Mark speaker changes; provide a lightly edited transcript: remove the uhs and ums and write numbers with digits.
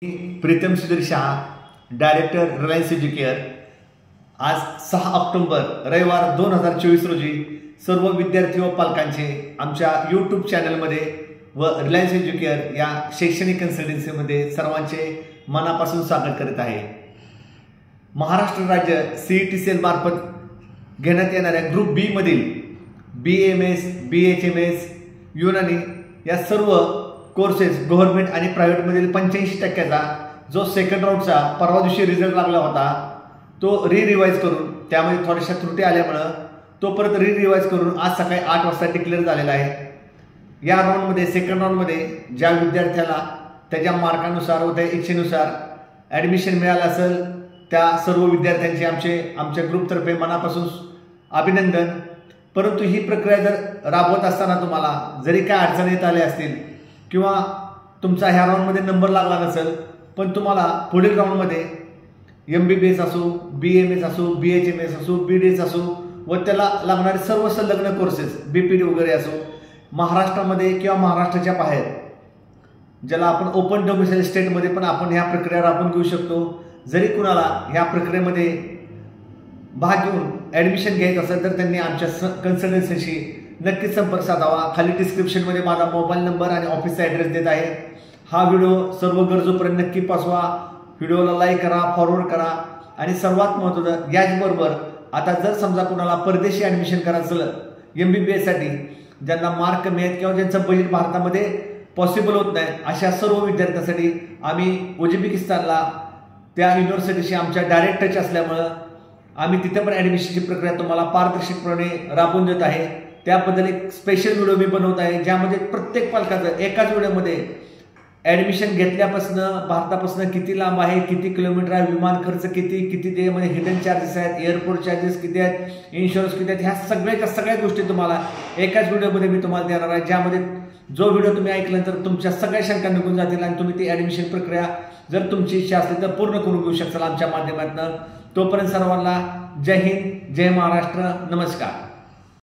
Speaker 1: Pritam Sudhir Shah, director Reliance Educare. आज 6 October रविवार 2024 रोजी सर्व विद्यार्थी व पालकांचे आमच्या यूट्यूब चॅनलमध्ये व रिलायन्स एज्युकेअर या शैक्षणिक कन्सल्टन्सीमध्ये सर्वांचे मनापासून स्वागत करीत आहे। महाराष्ट्र राज्य सीईटी सेल मार्फत घेण्यात येणाऱ्या ग्रुप बी मधील BAMS, BHMS, युनानी या सर्व कोर्सेस गव्हर्नमेंट आणि प्रायव्हेटमधील 85% जो सेकंड राऊंडचा परवा दिवशी रिझल्ट लागला होता तो रिवाइज करून त्यामध्ये थोड्याशा त्रुटी आल्यामुळे तो परत रिवाइज करून आज सकाळी 8 वाजता डिक्लेअर झालेला आहे। या राऊंडमध्ये सेकंड राऊंडमध्ये ज्या विद्यार्थ्याला त्याच्या मार्कानुसार व त्या इच्छेनुसार ॲडमिशन मिळालं असेल त्या सर्व विद्यार्थ्यांचे आमच्या ग्रुपतर्फे मनापासून अभिनंदन। परंतु ही प्रक्रिया जर राबवत असताना तुम्हाला जरी काय अडचणी येत आल्या असतील किंवा तुमचा ह्या राऊंडमध्ये नंबर लागला नसेल पण तुम्हाला पुढील राऊंडमध्ये MBBS असो, BAMS असो, BHMS असो, BDS असो व त्याला लागणारे सर्व संलग्न कोर्सेस BPD वगैरे असो महाराष्ट्रामध्ये किंवा महाराष्ट्राच्या बाहेर ज्याला आपण ओपन डोमिसाइल स्टेटमध्ये पण आपण ह्या प्रक्रिया राबवून घेऊ शकतो। जरी कुणाला ह्या प्रक्रियेमध्ये भाग घेऊन ॲडमिशन घ्यायचं असेल तर त्यांनी आमच्या कन्सल्टन्सीशी नक्कीच संपर्क साधावा। खाली डिस्क्रिप्शनमध्ये माझा मोबाईल नंबर आणि ऑफिसचा ॲड्रेस देत आहे। हा व्हिडिओ सर्व गरजूपर्यंत नक्की पाठवा, व्हिडिओला लाईक करा, फॉरवर्ड करा आणि सर्वात महत्त्वाचं याचबरोबर आता जर समजा कुणाला परदेशी ॲडमिशन करायचं असेल MBBS साठी ज्यांना मार्क कमी आहेत किंवा ज्यांचं बजेट भारतामध्ये पॉसिबल होत नाही अशा सर्व विद्यार्थ्यांसाठी आम्ही उझबेकिस्तानला त्या युनिव्हर्सिटीशी आमच्या डायरेक्ट टच असल्यामुळं आम्ही तिथे पण ॲडमिशनची प्रक्रिया तुम्हाला पारदर्शकपणे राबवून देत आहे। त्याबद्दल एक स्पेशल व्हिडिओ मी बनवत आहे ज्यामध्ये प्रत्येक पालकाचं एकाच व्हिडिओमध्ये ॲडमिशन घेतल्यापासून भारतापासून किती लांब आहे, किती किलोमीटर आहे, विमान खर्च किती त्यामध्ये हिडन चार्जेस आहेत, एअरपोर्ट चार्जेस किती आहेत, इन्शुरन्स किती आहेत, ह्या सगळ्या गोष्टी तुम्हाला एकाच व्हिडिओमध्ये मी तुम्हाला देणार आहे। ज्यामध्ये जो व्हिडिओ तुम्ही ऐकल्यानंतर तुमच्या सगळ्या शंका निघून जातील आणि तुम्ही ती ॲडमिशन प्रक्रिया जर तुमची इच्छा असली तर पूर्ण करून घेऊ शकाल आमच्या माध्यमातून। तोपर्यंत सर्वांना जय हिंद, जय महाराष्ट्र, नमस्कार।